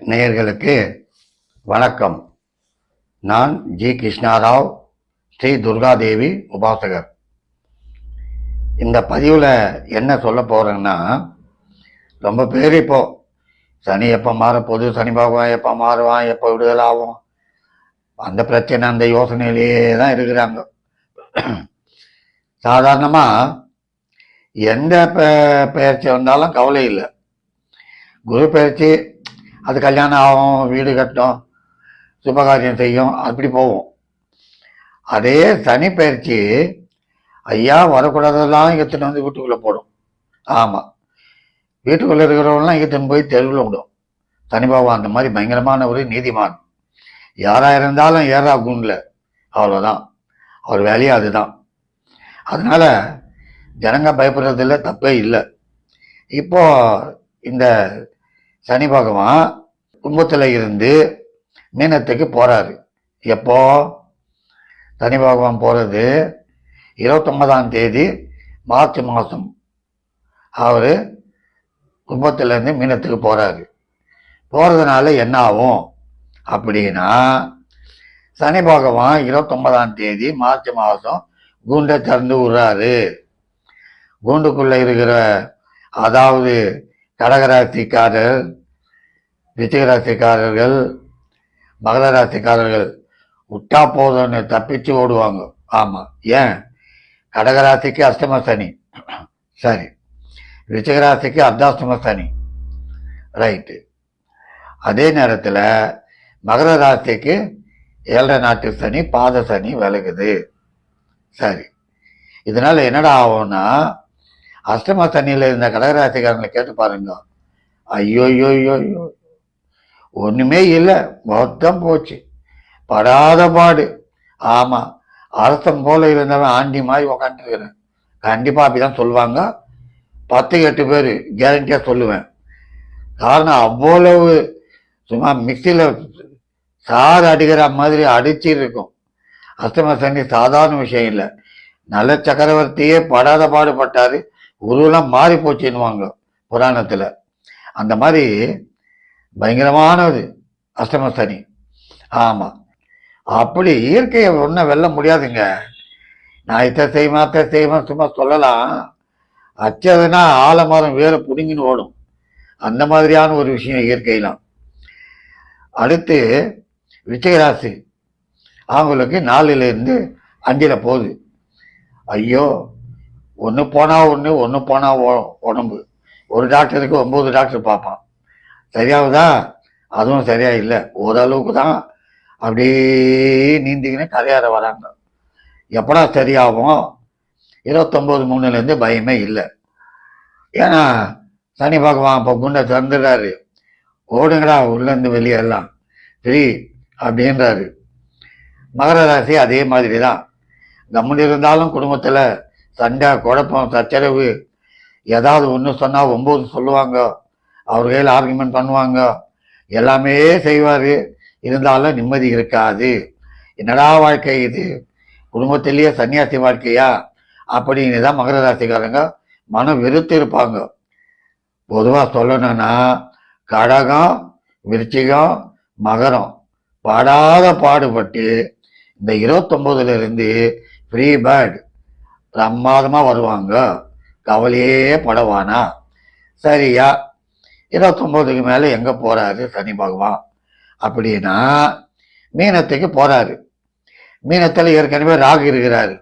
நேயர்களுக்கு வணக்கம். நான் ஜி கிருஷ்ணாராவ், ஸ்ரீ துர்காதேவி உபாசகர். இந்த பதிவில் என்ன சொல்ல போகிறேன்னா, ரொம்ப பேர் இப்போ சனி எப்போ மாறப்போகுது, சனி பகவான் எப்போ மாறுவான், எப்போ விடுதல் ஆகும், அந்த பிரச்சனை அந்த யோசனையிலேயே தான் இருக்கிறாங்க. சாதாரணமாக எந்த பயிற்சி வந்தாலும் கவலை இல்லை. குரு பயிற்சி அது கல்யாணம் ஆகும், வீடு கட்டும், சுபகாரியம் செய்யும், அப்படி போவோம். அதே சனி பயிற்சி ஐயா வரக்கூடாதெல்லாம் இங்கத்தின்னு வந்து வீட்டுக்குள்ளே போடும். ஆமாம், வீட்டுக்குள்ளே இருக்கிறவங்களாம் இங்கத்தின்னு போய் தெருவில் விடும். சனி பகவான் அந்த மாதிரி பயங்கரமான ஒரு நீதிமான். யாராக இருந்தாலும் ஏறா குண்டில், அவ்வளோதான், அவர் வேலையே அதுதான். அதனால ஜனங்க பயப்படுறதில்ல, தப்பே இல்லை. இப்போ இந்த சனி பகவான் கும்பத்தில் இருந்து மீனத்துக்கு போறாரு. எப்போ சனி பகவான் போறது? 29ஆம் தேதி மார்ச் மாதம் அவர் கும்பத்திலேருந்து மீனத்துக்கு போறாரு. போறதுனால என்ன ஆகும் அப்படின்னா, சனி பகவான் 29ஆம் தேதி மார்ச் மாதம் கூண்டை திறந்து விடுறாரு. கூண்டுக்குள்ள இருக்கிற, அதாவது கடகராசிக்காரர், ரிச்சிகராசிக்காரர்கள், மகர ராசிக்காரர்கள் விட்டா போதும்னு தப்பிச்சு ஓடுவாங்க. ஆமாம், ஏன்? கடகராசிக்கு அஷ்டம சனி, சரி, ரிச்சிகராசிக்கு அர்த்தாஷ்டம சனி, ரைட்டு. அதே நேரத்தில் மகர ராசிக்கு 7 நாட்டு சனி, பாத சனி விலகுது. சரி, இதனால என்னடா ஆகும்னா, அஷ்டம சனியில் இருந்த கடகராசிக்காரங்களை கேட்டு பாருங்க. ஐயோ ஐயோ ஐயோ ஐயோ, ஒன்றுமே இல்லை, மொத்தம் போச்சு, படாத பாடு. ஆமாம், அரசன் போல இருந்தவன் ஆண்டி மாதிரி உக்காந்துருக்கிறேன். கண்டிப்பாக அப்படிதான் சொல்லுவாங்க. 10-8 பேர் கேரண்டியாக சொல்லுவேன். காரணம், அவ்வளவு சும்மா மிக்சியில் சாறு அடிக்கிற மாதிரி அடிச்சு இருக்கும். அஷ்டம சனி சாதாரண விஷயம் இல்லை. நல்ல சக்கரவர்த்தியே படாத பாடுபட்டாரு, உருவெல்லாம் மாறி போச்சுன்னுவாங்க புராணத்தில். அந்த மாதிரி பயங்கரமானது அஷ்டம சனி. ஆமாம், அப்படி இயற்கையை ஒன்றும் வெல்ல முடியாதுங்க. நான் இதை செய்வேன் சும்மா சொல்லலாம். அச்சதுன்னா ஆலமரம் வேற புடுங்கின்னு ஓடும். அந்த மாதிரியான ஒரு விஷயம் இயற்கையெல்லாம். அடுத்து ரிச்சிகராசி, அவங்களுக்கு 4லேருந்து 5 போகுது. ஐயோ, ஒன்று போனால் உடம்பு. ஒரு டாக்டருக்கு 9 டாக்டர் பார்ப்பான். சரியாகுதா? அதுவும் சரியா இல்லை, ஓரளவுக்கு தான் அப்படியே நீந்திக்கின்னு கரையாற வராங்க. எப்படா சரியாகும்? 29/3 பயமே இல்லை. ஏன்னா சனி பகவான் இப்போ குண்டை திறந்துடுறாரு. ஓடுங்கடா உள்ளேருந்து வெளியெல்லாம் ஃப்ரீ அப்படின்றாரு. மகர ராசி அதே மாதிரி தான். கம்முன்னு இருந்தாலும் குடும்பத்தில் சண்டை, குழப்பம், சச்சரவு, ஏதாவது ஒன்று சொன்னால் 9 சொல்லுவாங்க. அவர் கையில் ஆர்குமெண்ட் பண்ணுவாங்க, எல்லாமே செய்வார். இருந்தாலும் நிம்மதி இருக்காது. என்னடா வாழ்க்கை இது, குடும்பத்திலேயே சன்னியாசி வாழ்க்கையா அப்படின்னு தான் மகர ராசிக்காரங்க மனம் வெறுத்து இருப்பாங்க. பொதுவாக சொல்லணும்னா கடகம், விருச்சிகம், மகரம் படாத பாடுபட்டு இந்த 29லேருந்து ஃப்ரீ பேர்டு பிரமாதமாக வருவாங்க. கவலையே படவானா? சரியா, 29க்கு மேலே எங்கே போகிறாரு சனி பகவான் அப்படின்னா, மீனத்துக்கு போகிறாரு. மீனத்தில் ஏற்கனவே ராகு இருக்கிறாரு.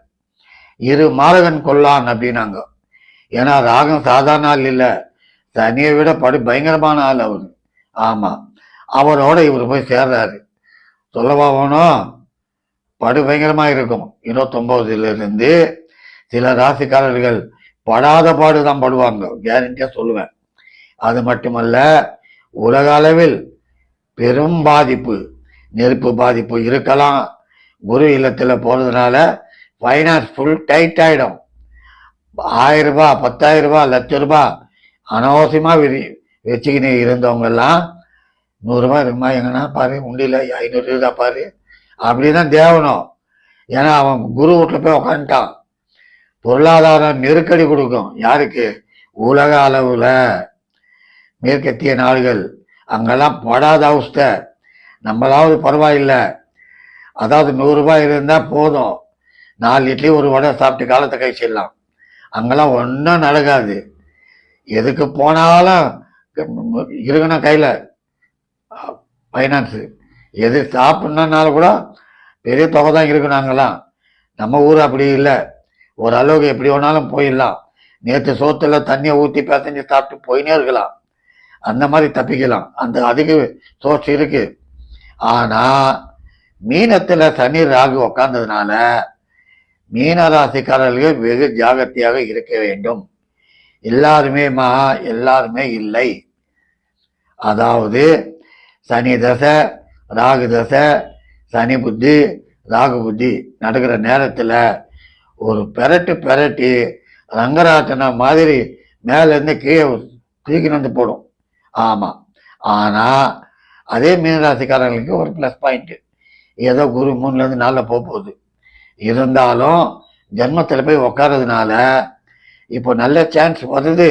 இரு மாரகன் கொல்லான் அப்படின்னாங்க. ஏன்னா ராகம் சாதாரண ஆள் இல்லை, சனியை விட பயங்கரமான ஆள் அவர். ஆமாம், அவரோட இவர் போய் சேர்றாரு. சொல்லவா வேணும், பயங்கரமாக இருக்கும். 29லேருந்து சில ராசிக்காரர்கள் படாத பாடு தான் படுவாங்க, கேரண்டியாக சொல்லுவேன். அது மட்டுமல்ல, உலக அளவில் பெரும் பாதிப்பு, நெருப்பு பாதிப்பு இருக்கலாம். குரு இல்லத்தில் போகிறதுனால ஃபைனான்ஸ் ஃபுல் டைட் ஆகிடும். 1000 ரூபாய், 10,000 ரூபாய், ₹1,00,000 அனாவசியமாக வச்சுக்கின்னு இருந்தவங்கெல்லாம் 100 ரூபாய் இருக்குமா, எங்கன்னா பாரு, உண்டியில் 500 இருக்கா பாரு, அப்படிதான் தேவணும். ஏன்னா அவன் குரு வீட்டில் போய் உக்காந்துட்டான். பொருளாதார நெருக்கடி கொடுக்கும். யாருக்கு? உலக அளவில் மேற்கத்திய நாடுகள், அங்கெல்லாம் படாத அவஸ்தை. நம்மளாவது பரவாயில்லை, அதாவது 100 ரூபாய் இருந்தால் போதும், 4 இட்லி ஒரு வடை சாப்பிட்டு காலத்தை கழிச்சிடலாம். அங்கெல்லாம் ஒன்றும் நடக்காது. எதுக்கு போனாலும் இருக்கணும் கையில் ஃபைனான்ஸு. எது சாப்பிட்ணுன்னாலும் கூட பெரிய தொகை தான் இருக்கணும். அங்கெல்லாம் நம்ம ஊர் அப்படி இல்லை, ஓரளவுக்கு எப்படி வேணாலும் போயிடலாம். நேற்று சோத்துல தண்ணியை ஊற்றி பிசைஞ்சு சாப்பிட்டு போயினே இருக்கலாம், அந்த மாதிரி தப்பிக்கலாம். அந்த அதுக்கு சோர்ஸ் இருக்கு. ஆனால் மீனத்தில் சனி ராகு உக்காந்ததுனால மீன ராசிக்காரர்கள் வெகு ஜாகிரதையாக இருக்க வேண்டும். எல்லாருமே இல்லை. அதாவது சனி தசை, ராகு தசை, சனி புத்தி, ராகு புத்தி நடக்கிற நேரத்தில் ஒரு பெரட்டி ரங்கராட்டனம் மாதிரி மேலேருந்து கீழே தூக்கின்னு வந்து போடும். ஆமாம். ஆனால் அதே மீனராசிக்காரர்களுக்கு ஒரு ப்ளஸ் பாயிண்ட்டு, ஏதோ குரு 3லேருந்து 4 போகுது. இருந்தாலும் ஜென்மத்தில் போய் உக்காரதுனால இப்போ நல்ல சான்ஸ் வருது.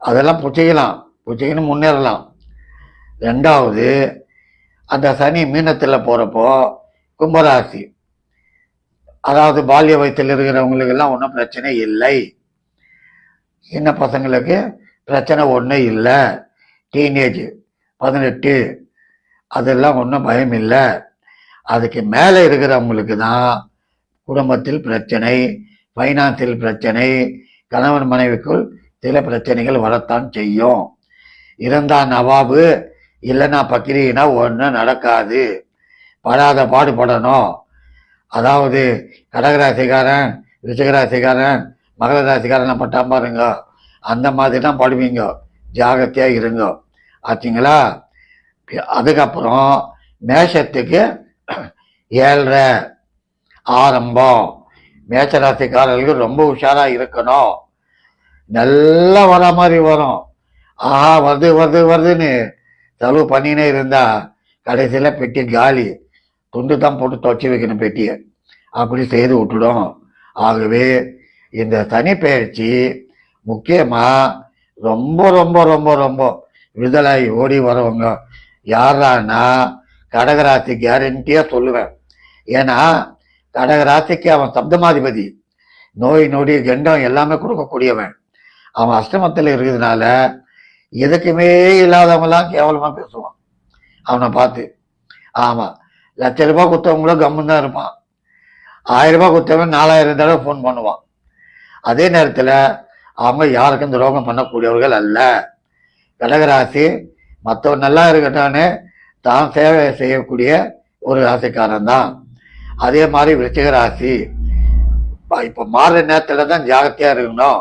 அதெல்லாம் புச்சிக்கின்னு முன்னேறலாம். 2வது, அந்த சனி மீனத்தில் போகிறப்போ கும்பராசி, அதாவது பால்ய வயத்தில் இருக்கிறவங்களுக்கெல்லாம் ஒன்றும் பிரச்சனை இல்லை. சின்ன பசங்களுக்கு பிரச்சனை ஒன்றும் இல்லை. டீனேஜ் 18 அதெல்லாம் ஒன்றும் பயம் இல்லை. அதுக்கு மேலே இருக்கிறவங்களுக்கு தான் குடும்பத்தில் பிரச்சனை, ஃபைனான்சியல் பிரச்சனை, கணவன் மனைவிக்குள் சில பிரச்சனைகள் வரத்தான் செய்யும். இருந்தா நவாபு, இல்லைன்னா பக்கிரினா ஒன்றும் நடக்காது. படாத பாடுபடணும். அதாவது கடகராசிக்காரன், ரிஷகராசிக்காரன், மகர ராசிக்காரன் பட்டாம பாருங்க, அந்த மாதிரி தான் படுவீங்க. ஜாகிரதையாக இருங்க. ஆச்சுங்களா? அதுக்கப்புறம் மேஷத்துக்கு 7.5 ஆரம்பம். மேஷராசிக்காரர்களுக்கு ரொம்ப உஷாராக இருக்கணும். நல்லா வர மாதிரி வரும். ஆஹா, வருதுன்னு செலவு பண்ணினே இருந்தா கடைசியில் பெட்டி காலி. துண்டு தான் போட்டு துவச்சி வைக்கணும் பெட்டியை. அப்படி செய்து விட்டுடும். ஆகவே இந்த சனி பெயர்ச்சி முக்கியமாக ரொம்ப ரொம்ப ரொம்ப ரொம்ப விடுதலாகி ஓடி வரவங்க யாரான்னா கடகராசி கேரண்டியாக சொல்லுவேன். ஏன்னா கடகராசிக்கு அவன் சப்தமாதிபதி, நோய் நொடி கண்டம் எல்லாமே கொடுக்கக்கூடியவன். அவன் அஷ்டமத்தில் இருக்கிறதுனால எதுக்குமே இல்லாதவங்களாம் கேவலமாக பேசுவான் அவனை பார்த்து. ஆமாம், ₹1,00,000 கொடுத்தவங்களும் கம்முன்னு தான் இருப்பான். ₹1000 கொடுத்தவன் 4000 தடவை ஃபோன் பண்ணுவான். அதே நேரத்தில் அவங்க யாருக்கும் துரோகம் பண்ணக்கூடியவர்கள் அல்ல. கடகராசி மற்றவன் நல்லா இருக்கட்டான்னு தான் சேவை செய்யக்கூடிய ஒரு ராசிக்காரன் தான். அதே மாதிரி விருச்சிக ராசி இப்போ மாறுற நேரத்தில் தான் ஜாகிரதையாக இருக்கணும்.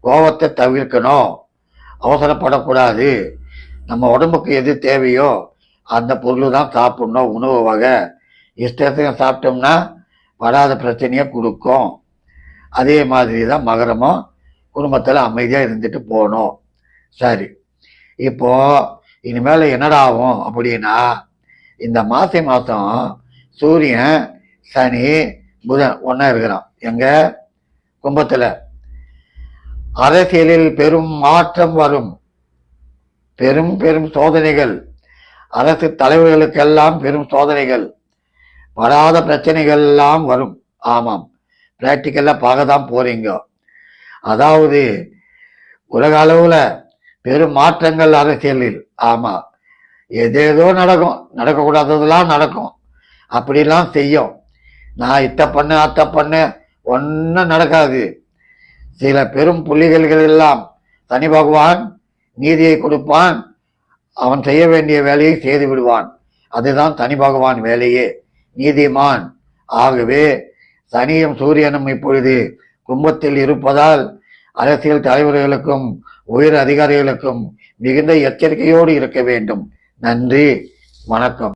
கோபத்தை தவிர்க்கணும், அவசரப்படக்கூடாது. நம்ம உடம்புக்கு எது தேவையோ அந்த பொருள் தான் சாப்பிடணும். உணவு வகை இஷ்டத்துக்கு சாப்பிட்டோம்னா வராத பிரச்சனையை கொடுக்கும். அதே மாதிரி தான் மகரமும் குடும்பத்தில் அமைதியாக இருந்துட்டு போகணும். சரி, இப்போ இனிமேல் என்னடா ஆகும் அப்படின்னா, இந்த மாதம் சூரியன், சனி, புதன் ஒன்றா இருக்கிறான். எங்க கும்பத்தில். அரசியலில் பெரும் மாற்றம் வரும். பெரும் பெரும் சோதனைகள். அரசு தலைவர்களுக்கெல்லாம் பெரும் சோதனைகள், வராத பிரச்சனைகள் எல்லாம் வரும். ஆமாம், பிராக்டிக்கலாக பார்க்க தான் போறீங்க. அதாவது உலக அளவில் பெரும் மாற்றங்கள் அரசியலில். ஆமாம், எதேதோ நடக்கும், நடக்கக்கூடாததெல்லாம் நடக்கும், அப்படிலாம் செய்யும். நான் இத்த பண்ண அத்தை பண்ண ஒன்றும் நடக்காது. சில பெரும் புள்ளிகள் எல்லாம் சனி பகவான் நீதியை கொடுப்பான். அவன் செய்ய வேண்டிய வேலையை செய்து விடுவான். அதுதான் சனி பகவான் வேலையே, நீதிமான். ஆகவே சனியும் சூரியனும் இப்பொழுது கும்பத்தில் இருப்பதால் அரசியல் தலைவர்களுக்கும் உயர் அதிகாரிகளுக்கும் மிகுந்த எச்சரிக்கையோடு இருக்க வேண்டும். நன்றி, வணக்கம்.